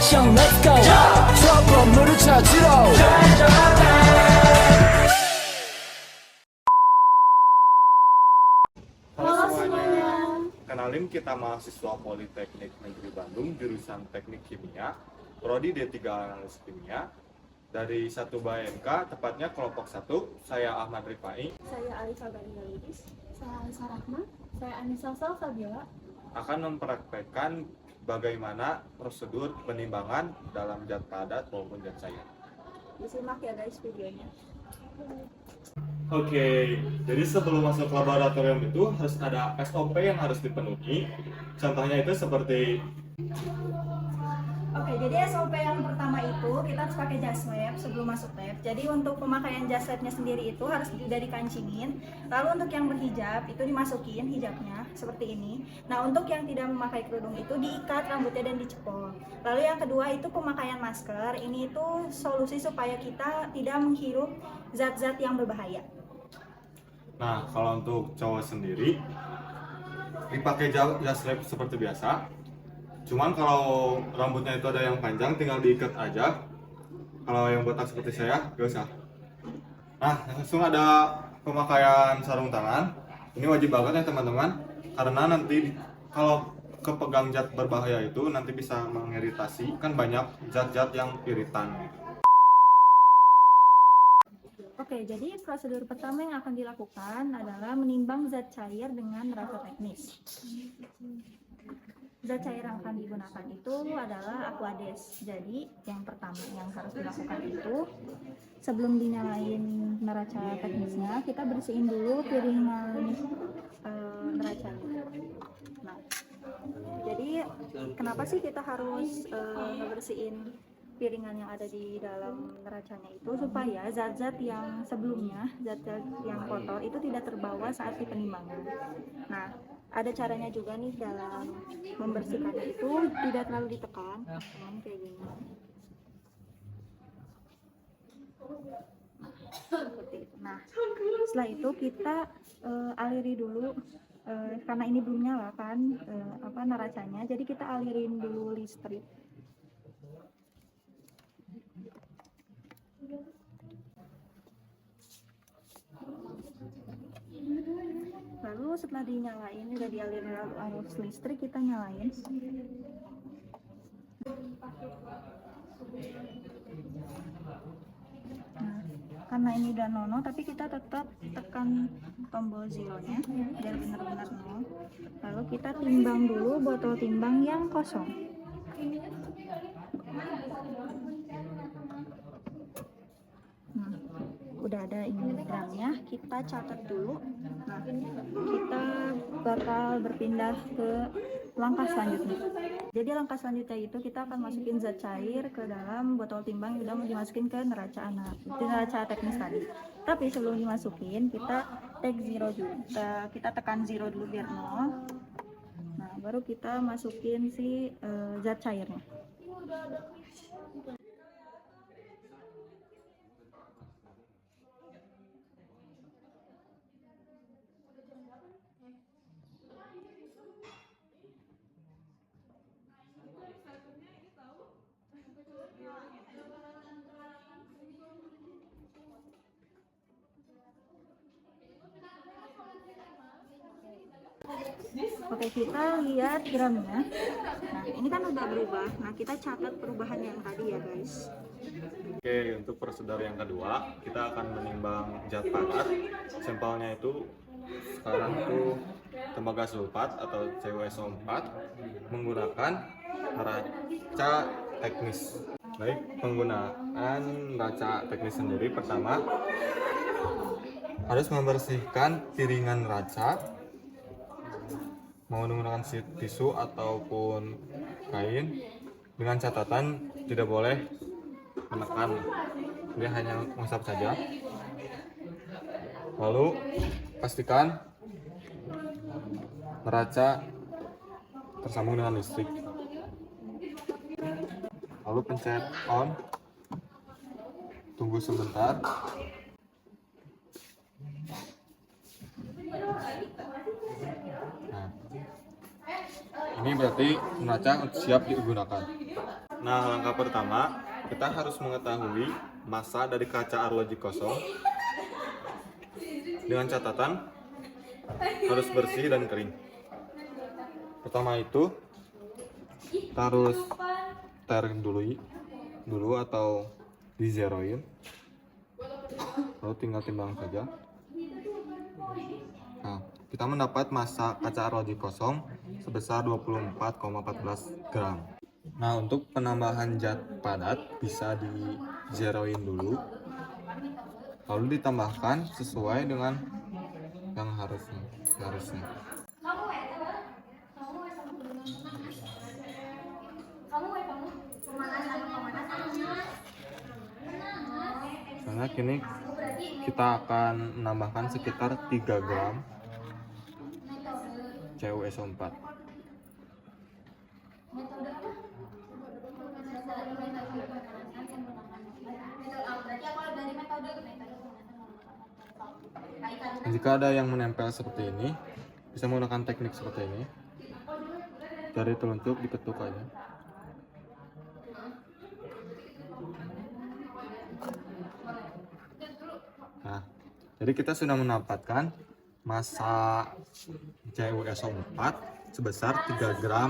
mission let's go 저 건물을 찾으러 Halo semuanya. Kenalin, kita mahasiswa Politeknik Negeri Bandung jurusan Teknik Kimia, prodi D3 Analis Kimia dari 1 BMK, tepatnya kelompok 1. Saya Ahmad Rifai Saya Alisa Galingalidis. Saya Alisa Rahma. Saya Anissa Salsabila. akan mempraktekkan bagaimana prosedur penimbangan dalam zat padat maupun zat cair. Disimak ya guys videonya. Oke, jadi sebelum masuk laboratorium itu harus ada SOP yang harus dipenuhi. Contohnya itu seperti Oke, jadi SOP yang pertama itu kita harus pakai jas lab sebelum masuk lab. Jadi untuk pemakaian jas labnya sendiri itu harus udah dikancingin. Lalu untuk yang berhijab itu dimasukin hijabnya seperti ini. Nah untuk yang tidak memakai kerudung itu diikat rambutnya dan dicepol. Lalu yang kedua itu pemakaian masker. Ini itu solusi supaya kita tidak menghirup zat-zat yang berbahaya. Nah, kalau untuk cowok sendiri dipakai jas lab seperti biasa. Cuman kalau rambutnya itu ada yang panjang tinggal diikat aja. Kalau yang botak seperti saya gak usah. Nah, langsung ada pemakaian sarung tangan. Ini wajib banget ya teman-teman, karena nanti kalau kepegang zat berbahaya itu nanti bisa mengiritasi, kan banyak zat-zat yang iritan. Oke, jadi prosedur pertama yang akan dilakukan adalah menimbang zat cair dengan neraca teknis. Zat cair yang akan digunakan itu adalah Aquades. Jadi yang pertama yang harus dilakukan itu sebelum dinyalain neraca teknisnya, kita bersihin dulu piringan neracanya. Nah, jadi kenapa sih kita harus ngebersihin piringan yang ada di dalam neracanya itu supaya zat-zat yang sebelumnya, zat-zat yang kotor itu tidak terbawa saat di penimbangan. Nah, ada caranya juga nih dalam membersihkannya itu tidak terlalu ditekan, kayak gini. Seperti itu. Nah, setelah itu kita aliri dulu karena ini belum nyala kan neracanya, jadi kita alirin dulu listrik. Lalu setelah dinyalain, udah dialirin arus listrik, kita nyalain. Nah, karena ini udah nono, tapi kita tetap tekan tombol zeronya biar benar-benar nol. Lalu kita timbang dulu botol timbang yang kosong. Nah, udah ada ini gramnya, kita catat dulu. Nah, kita bakal berpindah ke langkah selanjutnya. Jadi langkah selanjutnya itu kita akan masukin zat cair ke dalam botol timbang yang udah mau dimasukin ke neraca teknis tadi. Tapi sebelum dimasukin kita take zero dulu. Kita tekan zero dulu biar nol. Nah, baru kita masukin si zat cairnya. Oke, kita lihat gramnya. Nah, ini kan udah berubah. Nah, kita catat perubahan yang tadi ya guys. Oke, untuk prosedur yang kedua, kita akan menimbang zat padat. Sampelnya itu sekarang itu tembaga sulfat atau CuSO4 menggunakan neraca teknis. Baik, penggunaan neraca teknis sendiri pertama harus membersihkan piringan neraca, mau menggunakan tisu ataupun kain, dengan catatan tidak boleh menekan, dia hanya mengusap saja. Lalu pastikan neraca tersambung dengan listrik. Lalu pencet on, tunggu sebentar. Nah, ini berarti neraca siap digunakan. Nah, langkah pertama, kita harus mengetahui massa dari kaca arloji kosong dengan catatan harus bersih dan kering. Pertama itu, kita harus tearing dulu atau dizeroin, lalu tinggal timbang saja. Nah, kita mendapat massa kaca arloji kosong sebesar 24,14 gram. Nah, untuk penambahan zat padat bisa dizeroin dulu, lalu ditambahkan sesuai dengan yang harusnya. Karena kini kita akan menambahkan sekitar 3 gram CuSO4. Jika ada yang menempel seperti ini, bisa menggunakan teknik seperti ini. Jari telunjuk diketuk aja. Nah, jadi kita sudah mendapatkan massa CuSO4 sebesar 3 gram